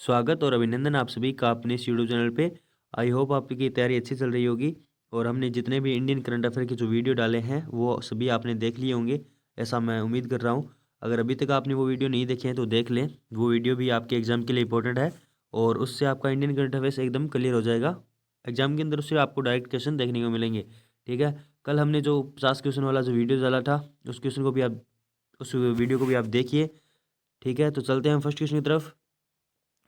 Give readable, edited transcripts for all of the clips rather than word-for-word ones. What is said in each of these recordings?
स्वागत और अभिनंदन आप सभी का अपने इस यूट्यूब चैनल पे। आई होप आपकी तैयारी अच्छी चल रही होगी और हमने जितने भी इंडियन करंट अफेयर के जो वीडियो डाले हैं वो सभी आपने देख लिए होंगे, ऐसा मैं उम्मीद कर रहा हूँ। अगर अभी तक आपने वो वीडियो नहीं देखे हैं तो देख लें, वो वीडियो भी आपके एग्जाम के लिए इंपॉर्टेंट है और उससे आपका इंडियन करंट अफेयर्स एकदम क्लियर हो जाएगा। एग्जाम के अंदर उससे आपको डायरेक्ट क्वेश्चन देखने को मिलेंगे। ठीक है, कल हमने जो 50 क्वेश्चन वाला जो वीडियो डाला था उस क्वेश्चन को भी आप उस वीडियो को भी आप देखिए। ठीक है, तो चलते हैं हम फर्स्ट क्वेश्चन की तरफ।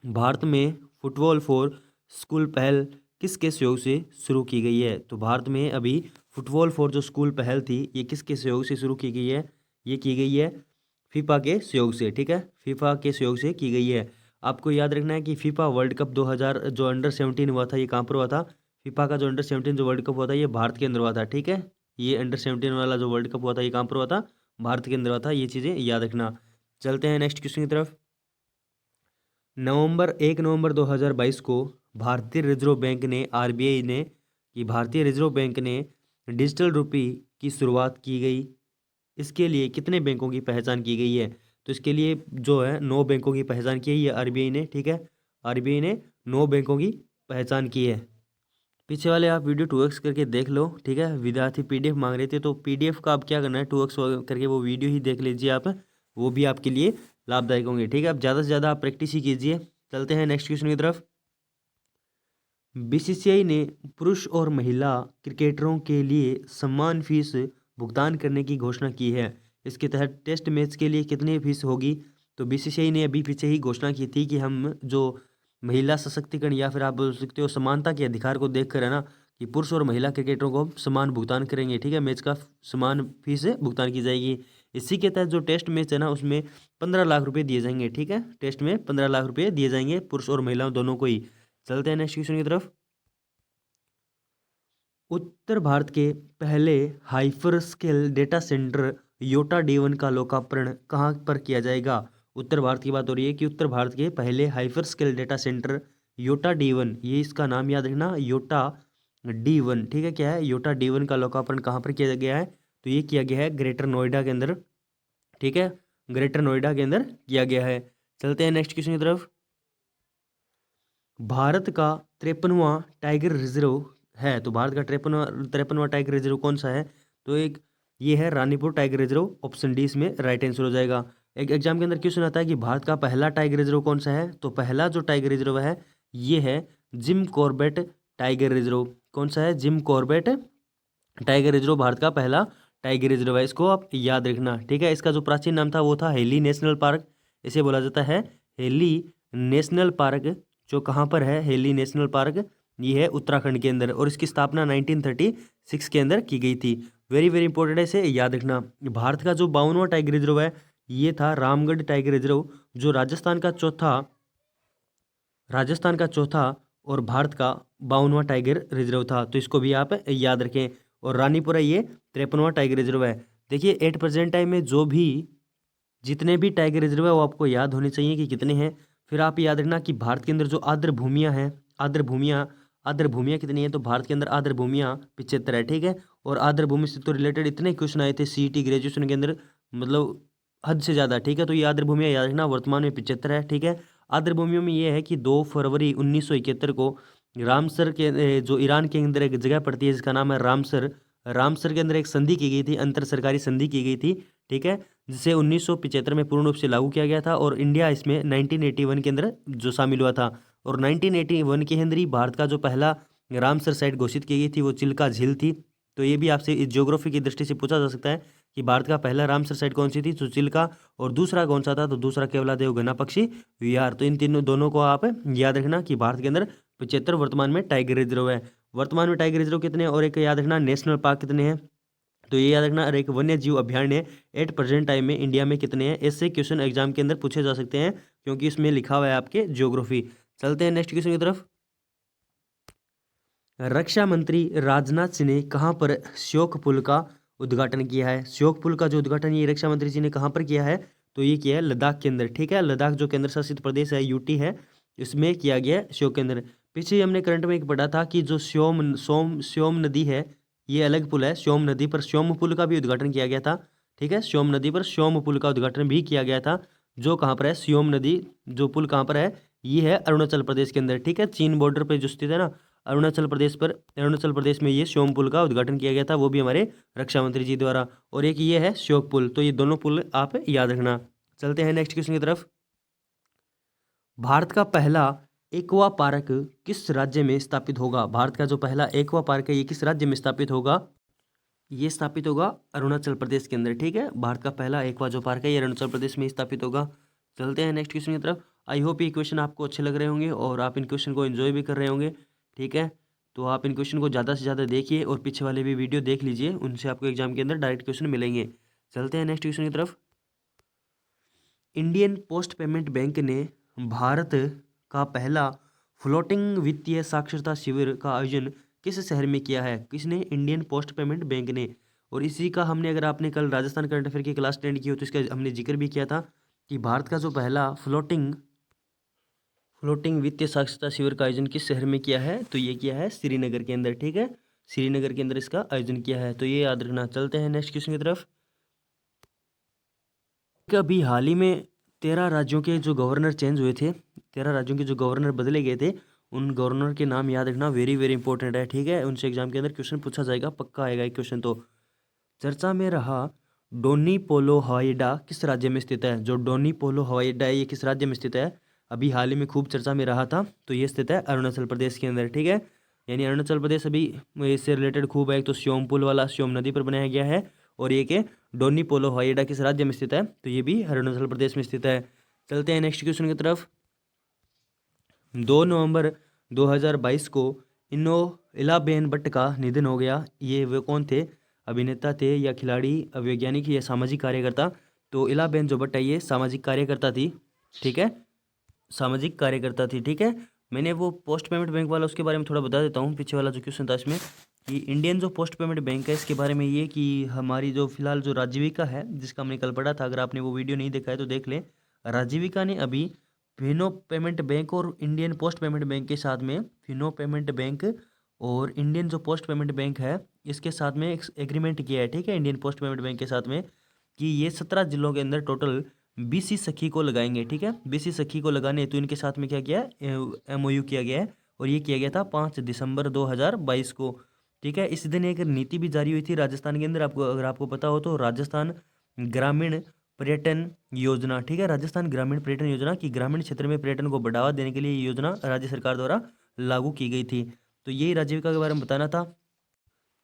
भारत में फुटबॉल फॉर स्कूल पहल किसके सहयोग से शुरू की गई है? तो भारत में अभी फुटबॉल फॉर जो स्कूल पहल थी ये किसके सहयोग से शुरू की गई है? ये की गई है फीफा के सहयोग से। ठीक है, फीफा के सहयोग से की गई है। आपको याद रखना है कि फीफा वर्ल्ड कप 2000 जो अंडर 17 हुआ था ये कहाँ पर हुआ था? फीफा का जो अंडर 17 जो वर्ल्ड कप हुआ था ये भारत के अंदर हुआ था। ठीक है, ये अंडर 17 वाला जो वर्ल्ड कप हुआ था ये कहाँ पर हुआ था? भारत के अंदर हुआ था। ये चीज़ें याद रखना। चलते हैं नेक्स्ट क्वेश्चन की तरफ। नवंबर 2022 को भारतीय रिजर्व बैंक ने भारतीय रिजर्व बैंक ने डिजिटल रुपी की शुरुआत की गई। इसके लिए कितने बैंकों की पहचान की गई है? तो इसके लिए जो है 9 बैंकों की पहचान की है ये आरबीआई ने। ठीक है, आरबीआई ने 9 बैंकों की पहचान की है। पीछे वाले आप वीडियो 2x करके देख लो। ठीक है, विद्यार्थी पीडीएफ मांग रहे थे तो पीडीएफ का आप क्या करना है 2x करके वो वीडियो ही देख लीजिए आप, वो भी आपके लिए लाभदायक होंगे। ठीक है, अब ज़्यादा से ज़्यादा आप प्रैक्टिस ही कीजिए। चलते हैं नेक्स्ट क्वेश्चन की तरफ। बीसीसीआई ने पुरुष और महिला क्रिकेटरों के लिए समान फीस भुगतान करने की घोषणा की है। इसके तहत टेस्ट मैच के लिए कितनी फीस होगी? तो बीसीसीआई ने अभी पीछे ही घोषणा की थी कि हम जो महिला सशक्तिकरण या फिर आप बोल सकते हो समानता के अधिकार को देखकर है ना, कि पुरुष और महिला क्रिकेटरों को हम समान भुगतान करेंगे। ठीक है, मैच का समान फीस भुगतान की जाएगी। इसी के तहत जो टेस्ट मैच है ना उसमें 15 लाख रुपये दिए जाएंगे। ठीक है, टेस्ट में 15 लाख रुपये दिए जाएंगे पुरुष और महिलाओं दोनों को ही। चलते हैं नेक्स्ट क्वेश्चन की तरफ। उत्तर भारत के पहले hyper scale data centre Yotta D1 का लोकार्पण कहाँ पर किया जाएगा? उत्तर भारत की बात हो रही है कि उत्तर भारत के पहले hyper scale data centre Yotta D1, ये इसका नाम याद रखना, योटा D1। ठीक है, क्या है? योटा D1 का लोकार्पण कहाँ पर किया गया है? तो ये किया गया है ग्रेटर नोएडा के अंदर। ठीक है, ग्रेटर नोएडा के अंदर किया गया है। चलते हैं नेक्स्ट क्वेश्चन की तरफ। भारत का 53वां टाइगर रिजर्व है, तो भारत का 53वां टाइगर रिजर्व कौन सा है? तो एक ये है Ranipur tiger reserve. Option D इसमें राइट आंसर हो जाएगा। एक एग्जाम के अंदर क्वेश्चन आता है कि भारत का पहला टाइगर रिजर्व कौन सा है? तो पहला जो टाइगर रिजर्व है ये है जिम कॉर्बेट टाइगर रिजर्व। कौन सा है? Jim Corbett tiger reserve Bharat का पहला टाइगर रिजर्व है, इसको आप याद रखना। ठीक है, इसका जो प्राचीन नाम था वो था हेली नेशनल पार्क, इसे बोला जाता है हेली नेशनल पार्क। जो कहाँ पर है हेली नेशनल पार्क? ये है उत्तराखंड के अंदर और इसकी स्थापना 1936 के अंदर की गई थी। वेरी वेरी इंपॉर्टेंट है, इसे याद रखना। भारत का जो 52वां टाइगर रिजर्व है ये था रामगढ़ टाइगर रिजर्व, जो राजस्थान का चौथा और भारत का 52वां टाइगर रिजर्व था, तो इसको भी आप याद रखें। और रानीपुरा ये 53वां टाइगर रिजर्व है। देखिए एट प्रेजेंट टाइम में जो भी जितने भी टाइगर रिजर्व है वो आपको याद होने चाहिए कि कितने हैं। फिर आप याद रखना कि भारत के अंदर जो आर्द्र भूमियाँ हैं, आर्द्र भूमियाँ कितनी है? तो भारत के अंदर आर्द्र भूमियाँ 75 है। ठीक है, और आर्द्र भूमि से तो रिलेटेड इतने क्वेश्चन आए थे सीईटी ग्रेजुएशन के अंदर, मतलब हद से ज़्यादा। ठीक है, तो ये आर्द्र भूमियाँ याद रखना, वर्तमान में 75 है। ठीक है, आर्द्र भूमियों में ये है कि 2 फरवरी 1971 को रामसर के जो ईरान के अंदर एक जगह पड़ती है जिसका नाम है रामसर, रामसर के अंदर एक संधि की गई थी, अंतर सरकारी संधि की गई थी। ठीक है, जिसे 1975 में पूर्ण रूप से लागू किया गया था और इंडिया इसमें 1981 के अंदर जो शामिल हुआ था। और 1981 के अंदर ही भारत का जो पहला रामसर साइट घोषित की गई थी वो चिल्का झील थी। तो ये भी आपसे इस ज्योग्राफी की दृष्टि से पूछा जा सकता है कि भारत का पहला रामसर साइट कौन सी थी? तो चिल्का। और दूसरा कौन सा था? तो दूसरा केवलादेव घना पक्षी विहार। तो इन तीनों दोनों को आप याद रखना कि भारत के अंदर 75 वर्तमान में टाइगर रिजर्व है। वर्तमान में टाइगर रिजर्व कितने हैं और एक याद रखना नेशनल पार्क कितने हैं? तो ये याद रखना, और एक वन्य जीव अभ्यारण्य एट प्रेजेंट टाइम में इंडिया में कितने हैं? ऐसे क्वेश्चन एग्जाम के अंदर पूछे जा सकते हैं क्योंकि इसमें लिखा हुआ है आपके ज्योग्राफी। चलते हैं नेक्स्ट क्वेश्चन की तरफ। रक्षा मंत्री राजनाथ सिंह ने कहाँ पर श्योक पुल का उद्घाटन किया है? श्योक पुल का जो उद्घाटन ये रक्षा मंत्री जी ने कहाँ पर किया है? तो ये किया है लद्दाख के अंदर। ठीक है, लद्दाख जो केंद्र शासित प्रदेश है यूटी है, इसमें किया गया है श्योक के अंदर। पीछे ही हमने करंट में एक पढ़ा था कि जो श्योम नदी है ये अलग पुल है श्योम नदी पर, श्योम पुल का भी उद्घाटन किया गया था। ठीक है, श्योम नदी पर श्योम पुल का उद्घाटन भी किया गया था, जो कहाँ पर है? श्योम नदी जो पुल कहाँ पर है? ये है अरुणाचल प्रदेश के अंदर, ठीक है। चीन बॉर्डर पे जो स्थित है ना अरुणाचल प्रदेश पर, अरुणाचल प्रदेश में ये श्योम पुल का उद्घाटन किया गया था, वो भी हमारे रक्षा मंत्री जी द्वारा। और एक ये है श्योक पुल, तो ये दोनों पुल आप याद रखना। चलते हैं नेक्स्ट क्वेश्चन की तरफ। भारत का पहला एक्वा पार्क किस राज्य में स्थापित होगा? भारत का जो पहला एक्वा पार्क है ये किस राज्य में स्थापित होगा? ये स्थापित होगा अरुणाचल प्रदेश के अंदर, ठीक है। भारत का पहला एक्वा जो पार्क है ये अरुणाचल प्रदेश में स्थापित होगा। चलते हैं नेक्स्ट क्वेश्चन की तरफ। आई होप ये क्वेश्चन आपको अच्छे लग रहे होंगे और आप इन क्वेश्चन को एंजॉय भी कर रहे होंगे, ठीक है। तो आप इन क्वेश्चन को ज़्यादा से ज़्यादा देखिए और पीछे वाले भी वीडियो देख लीजिए, उनसे आपको एग्जाम के अंदर डायरेक्ट क्वेश्चन मिलेंगे। चलते हैं नेक्स्ट क्वेश्चन की तरफ। इंडियन पोस्ट पेमेंट बैंक ने भारत का पहला फ्लोटिंग वित्तीय साक्षरता शिविर का आयोजन किस शहर में किया है? किसने? इंडियन पोस्ट पेमेंट बैंक ने। और इसी का हमने, अगर आपने कल राजस्थान करंट अफेयर की क्लास अटेंड की हो तो इसका हमने जिक्र भी किया था कि भारत का जो पहला फ्लोटिंग वित्तीय साक्षरता शिविर का आयोजन किस शहर में किया है? तो ये किया है श्रीनगर के अंदर, ठीक है। श्रीनगर के अंदर इसका आयोजन किया है, तो ये याद रखना। चलते हैं नेक्स्ट क्वेश्चन की तरफ। अभी हाल ही में 13 राज्यों के जो गवर्नर चेंज हुए थे, 13 राज्यों के जो गवर्नर बदले गए थे, उन गवर्नर के नाम याद रखना, वेरी वेरी इंपॉर्टेंट है, ठीक है। उनसे एग्जाम के अंदर क्वेश्चन पूछा जाएगा, पक्का आएगा एक क्वेश्चन। तो चर्चा में रहा डोनी पोलो हवाई अड्डा किस राज्य में स्थित है? जो डोनी पोलो हवाई अड्डा है ये किस राज्य में स्थित है? अभी हाल ही में खूब चर्चा में रहा था, तो ये स्थित है अरुणाचल प्रदेश के अंदर, ठीक है। यानी अरुणाचल प्रदेश अभी इससे रिलेटेड खूब है। एक तो श्योम पुल वाला श्योम नदी पर बनाया गया है, और ये के डोनी पोलो हवाई अड्डा किस राज्य में स्थित है? तो ये भी अरुणाचल प्रदेश में स्थित है। चलते हैं नेक्स्ट क्वेश्चन की तरफ। 2 नवंबर 2022 को इलाबेन भट्ट का निधन हो गया। ये वे कौन थे? अभिनेता थे या खिलाड़ी, वैज्ञानिक या सामाजिक कार्यकर्ता? तो इलाबेन जो भट्ट है ये सामाजिक कार्यकर्ता थी, ठीक है। सामाजिक कार्यकर्ता थी, ठीक है। मैंने वो पोस्ट पेमेंट बैंक वाला उसके बारे में थोड़ा बता देता हूँ, पीछे वाला जो क्वेश्चन था इसमें, कि इंडियन जो पोस्ट पेमेंट बैंक है इसके बारे में ये कि हमारी जो फिलहाल जो राजीविका है जिसका हमने कल पढ़ा था, अगर आपने वो वीडियो नहीं देखा है तो देख लें। राजीविका ने अभी फिनो पेमेंट बैंक और इंडियन पोस्ट पेमेंट बैंक के साथ में, फिनो पेमेंट बैंक और इंडियन जो पोस्ट पेमेंट बैंक है इसके साथ में एक एग्रीमेंट किया है, ठीक है, इंडियन पोस्ट पेमेंट बैंक के साथ में, कि ये 17 जिलों के अंदर टोटल बीसी सखी को लगाएंगे, ठीक है। बीसी सखी को लगाने तो इनके साथ में क्या किया है, एमओयू किया गया है, और ये किया गया था 5 दिसंबर 2022 को, ठीक है। इस दिन एक नीति भी जारी हुई थी राजस्थान के अंदर, आपको अगर आपको पता हो तो, राजस्थान ग्रामीण पर्यटन योजना, ठीक है। राजस्थान ग्रामीण पर्यटन योजना की ग्रामीण क्षेत्र में पर्यटन को बढ़ावा देने के लिए ये योजना राज्य सरकार द्वारा लागू की गई थी। तो यही राजीविका के बारे में बताना था।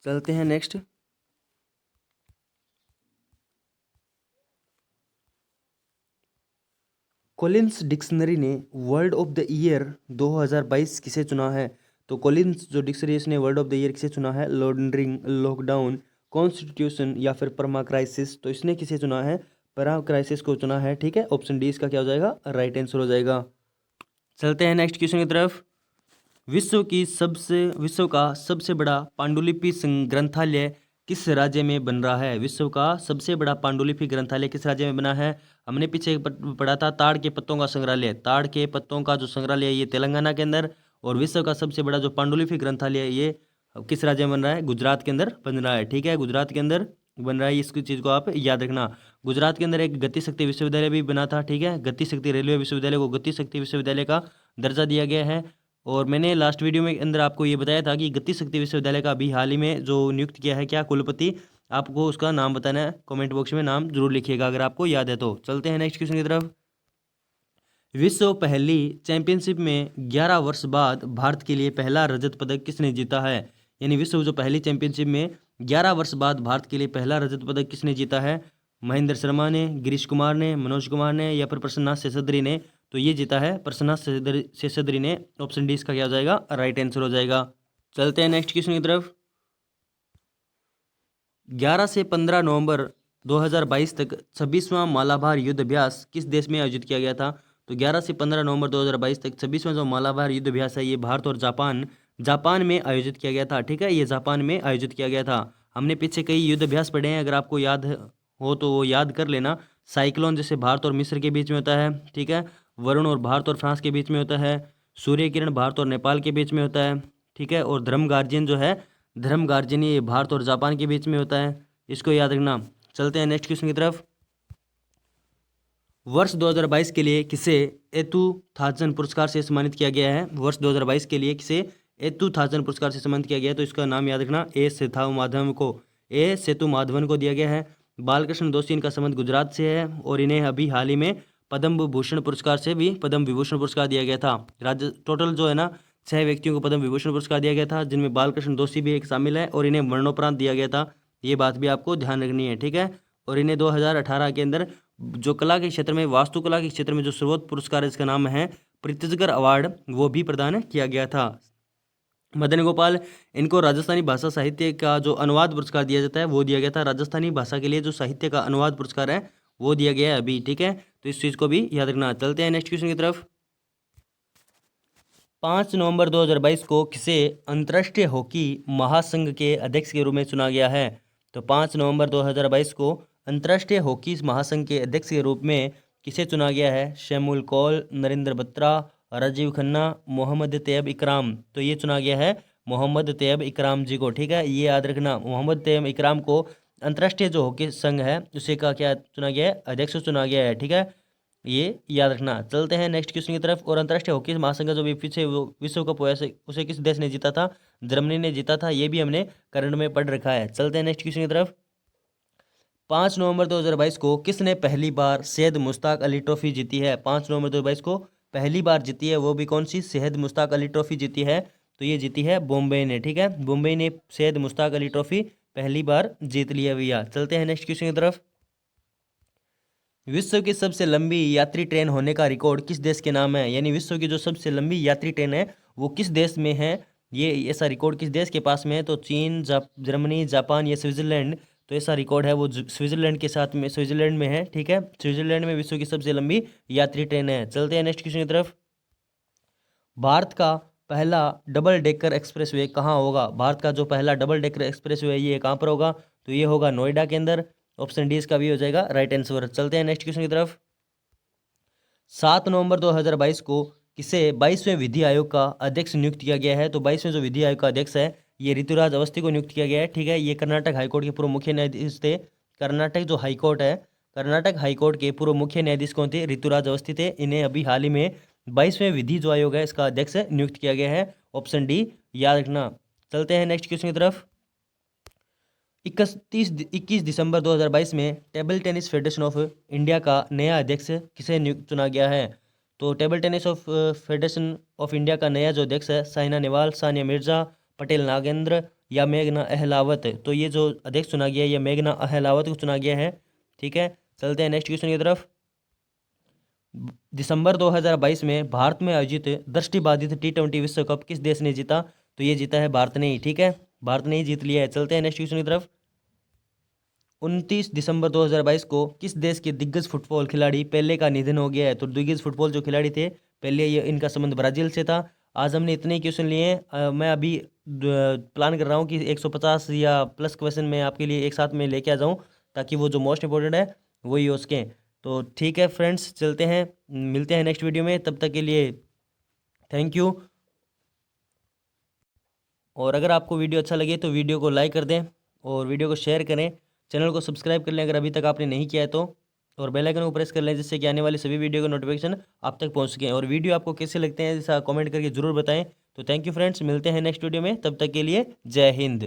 चलते हैं नेक्स्ट। कॉलिंस डिक्शनरी ने वर्ड ऑफ द ईयर 2022 किसे चुना है? तो कॉलिंस जो डिक्शनरी इसने वर्ड ऑफ द ईयर किसे चुना है? लॉन्ड्रिंग, लॉकडाउन, कॉन्स्टिट्यूशन या फिर परमा क्राइसिस? तो इसने किसे चुना है? परमा क्राइसिस को चुना है, ठीक है। ऑप्शन डी इसका क्या हो जाएगा? राइट आंसर हो जाएगा। चलते हैं नेक्स्ट क्वेश्चन की तरफ। विश्व का सबसे बड़ा पांडुलिपि ग्रंथालय किस राज्य में बन रहा है? विश्व का सबसे बड़ा पांडुलिपि ग्रंथालय किस राज्य में बना है? हमने पीछे पढ़ा था ताड़ के पत्तों का संग्रहालय, ताड़ के पत्तों का जो संग्रहालय है ये तेलंगाना के अंदर, और विश्व का सबसे बड़ा जो पांडुलिपि ग्रंथालय है ये किस राज्य में बन रहा है? गुजरात के अंदर बन रहा है, ठीक है। गुजरात के अंदर बन रहा है, इसकी चीज़ को आप याद रखना। गुजरात के अंदर एक गति शक्ति विश्वविद्यालय भी बना था, ठीक है। गति शक्ति रेलवे विश्वविद्यालय को गति शक्ति विश्वविद्यालय का दर्जा दिया गया है। और मैंने लास्ट वीडियो में अंदर आपको ये बताया था कि गति शक्ति विश्वविद्यालय का अभी हाल ही में जो नियुक्त किया है क्या कुलपति, आपको उसका नाम बताना है, कमेंट बॉक्स में नाम जरूर लिखिएगा अगर आपको याद है तो। चलते हैं नेक्स्ट क्वेश्चन की तरफ। विश्व पहली चैंपियनशिप में 11 वर्ष बाद भारत के लिए पहला रजत पदक किसने जीता है? यानी विश्व जो पहली चैंपियनशिप में 11 वर्ष बाद भारत के लिए पहला रजत पदक किसने जीता है? महेंद्र शर्मा ने, गिरीश कुमार ने, मनोज कुमार ने या फिर प्रसन्ना शेषाद्री ने? तो ये जीता है प्रसन्ना शेषाद्री ने। ऑप्शन डी इसका क्या हो जाएगा? राइट आंसर हो जाएगा। चलते हैं नेक्स्ट क्वेश्चन की तरफ। 11 से 15 नवंबर 2022 तक 26वां मालाबार युद्ध अभ्यास किस देश में आयोजित किया गया था? तो 11 से 15 नवंबर 2022 तक 26वां जो मालाबार युद्ध अभ्यास है ये भारत और जापान में आयोजित किया गया था, ठीक है। ये जापान में आयोजित किया गया था। हमने पीछे कई युद्ध अभ्यास पढ़े हैं, अगर आपको याद हो तो वो याद कर लेना। साइक्लोन जैसे भारत और मिस्र के बीच में होता है, ठीक है। वरुण और भारत और फ्रांस के बीच में होता है। सूर्य किरण भारत और नेपाल के बीच में होता है, ठीक है। और धर्म गार्जियन जो है, धर्म गार्जियन ये भारत और जापान के बीच में होता है, इसको याद रखना। चलते हैं नेक्स्ट क्वेश्चन की तरफ। वर्ष 2022 के लिए किसे एतु थाजन पुरस्कार से सम्मानित किया गया है? वर्ष 2022 के लिए किसे एतु थाजन पुरस्कार से सम्मानित किया गया है? तो इसका नाम याद रखना, ए सेतु माधवन को दिया गया है। बालकृष्ण दोषी, इनका संबंध गुजरात से है और इन्हें अभी हाल ही में पद्म विभूषण पुरस्कार से भी पद्म विभूषण पुरस्कार दिया गया था। राज्य टोटल जो है ना 6 व्यक्तियों को पद्म विभूषण पुरस्कार दिया गया था, जिनमें बालकृष्ण दोषी भी एक शामिल है और इन्हें मरणोपरांत दिया गया था। ये बात भी आपको ध्यान रखनी है, ठीक है। और इन्हें 2018 के अंदर जो कला के क्षेत्र में, वास्तुकला के क्षेत्र में जो सर्वोच्च पुरस्कार है, इसका नाम है प्रीतिजकर अवार्ड, वो भी प्रदान किया गया था। मदन गोपाल, इनको राजस्थानी भाषा साहित्य का जो अनुवाद पुरस्कार दिया जाता है वो दिया गया था। राजस्थानी भाषा के लिए जो साहित्य का अनुवाद पुरस्कार है वो दिया गया है अभी, ठीक है। तो इस चीज़ को भी याद रखना। चलते हैं नेक्स्ट क्वेश्चन की तरफ। 5 नवंबर 2022 को किसे अंतर्राष्ट्रीय हॉकी महासंघ के अध्यक्ष के रूप में चुना गया है? तो 5 नवंबर 2022 को अंतर्राष्ट्रीय हॉकी महासंघ के अध्यक्ष के रूप में किसे चुना गया है? शैमुल कौल, नरेंद्र बत्रा, राजीव खन्ना, मोहम्मद तैयब इकराम। तो ये चुना गया है मोहम्मद तैयब इकराम जी को, ठीक है। ये याद रखना, मोहम्मद तैयब इकराम को अंतर्राष्ट्रीय जो हॉकी संघ है उसे का क्या चुना गया है? अध्यक्ष चुना गया है, ठीक है। ये याद रखना। चलते हैं नेक्स्ट क्वेश्चन की तरफ। और अंतर्राष्ट्रीय हॉकी महासंघ का जो भी पीछे वो विश्व कप हुआ उसे किस देश ने जीता था? जर्मनी ने जीता था। ये भी हमने करंट में पढ़ रखा है। चलते हैं नेक्स्ट क्वेश्चन की तरफ। 5 नवंबर 2022 को किसने पहली बार सैयद मुश्ताक अली ट्रॉफी जीती है? 5 नवंबर 2022 को पहली बार जीती है, वो भी कौन सी? सैयद मुश्ताक अली ट्रॉफी जीती है। तो ये जीती है बॉम्बे ने, ठीक है। बॉम्बे ने सैयद मुश्ताक अली ट्रॉफी पहली बार जीत लिया भैया। चलते हैं नेक्स्ट क्वेश्चन की तरफ। विश्व की सबसे लंबी यात्री ट्रेन होने का रिकॉर्ड किस देश के नाम है? यानी विश्व की जो सबसे लंबी यात्री ट्रेन है वो किस देश में है? ये ऐसा रिकॉर्ड किस देश के पास में है? तो चीन, जर्मनी, जापान या स्विट्जरलैंड। तो ऐसा रिकॉर्ड है वो स्विट्जरलैंड के साथ में, स्विट्जरलैंड में है, ठीक है। स्विट्जरलैंड में विश्व की सबसे लंबी यात्री ट्रेन है। चलते हैं नेक्स्ट क्वेश्चन की तरफ। भारत का पहला डबल डेकर एक्सप्रेसवे कहाँ होगा? भारत का जो पहला डबल डेकर एक्सप्रेसवे ये कहाँ पर होगा? तो ये होगा नोएडा के अंदर। ऑप्शन डी इसका भी हो जाएगा राइट आंसर। चलते हैं नेक्स्ट क्वेश्चन की तरफ। 7 नवंबर 2022 को किसे 22वें विधि आयोग का अध्यक्ष नियुक्त किया गया है? तो 22वें जो विधि आयोग का अध्यक्ष है ये ऋतुराज अवस्थी को नियुक्त किया गया है, ठीक है। ये कर्नाटक हाईकोर्ट के पूर्व मुख्य न्यायाधीश थे। कर्नाटक जो हाईकोर्ट है, कर्नाटक हाईकोर्ट के पूर्व मुख्य न्यायाधीश कौन थे? ऋतुराज अवस्थी थे। इन्हें अभी हाल ही में 22वें विधि जो आयोग है इसका अध्यक्ष नियुक्त किया गया है। ऑप्शन डी याद रखना। चलते हैं नेक्स्ट क्वेश्चन की तरफ। 21 दिसंबर 2022 में table tennis federation of India का नया अध्यक्ष किसे नियुक्त चुना गया है? तो table tennis of federation of India का नया जो अध्यक्ष है साइना नेहवाल, सानिया मिर्जा, पटेल नागेंद्र या मेघना अहलावत। तो ये जो अध्यक्ष चुना गया है ये मेघना अहलावत को चुना गया है, ठीक है। चलते हैं नेक्स्ट क्वेश्चन की तरफ। दिसंबर 2022 में भारत में आयोजित दृष्टिबाधित T20 विश्व कप किस देश ने जीता? तो ये जीता है भारत ने ही, ठीक है। भारत ने ही जीत लिया है। चलते हैं नेक्स्ट क्वेश्चन की तरफ। 29 दिसंबर 2022 को किस देश के दिग्गज फुटबॉल खिलाड़ी पेले का निधन हो गया है? तो दिग्गज फुटबॉल जो खिलाड़ी थे पेले, ये इनका संबंध ब्राजील से था। आज हमने इतने ही क्वेश्चन लिए हैं। मैं अभी प्लान कर रहा हूँ कि 150 या प्लस क्वेश्चन मैं आपके लिए एक साथ में लेके आ जाऊँ, ताकि वो जो मोस्ट इंपॉर्टेंट है वही हो सकें। तो ठीक है फ्रेंड्स, चलते हैं, मिलते हैं नेक्स्ट वीडियो में। तब तक के लिए थैंक यू। और अगर आपको वीडियो अच्छा लगे तो वीडियो को लाइक कर दें और वीडियो को शेयर करें। चैनल को सब्सक्राइब कर लें अगर अभी तक आपने नहीं किया है तो, और बेल आइकन को प्रेस कर लें जिससे कि आने वाली सभी वीडियो का नोटिफिकेशन आप तक पहुंच सकें। और वीडियो आपको कैसे लगते हैं जैसा कमेंट करके जरूर बताएं। तो थैंक यू फ्रेंड्स, मिलते हैं नेक्स्ट वीडियो में। तब तक के लिए जय हिंद।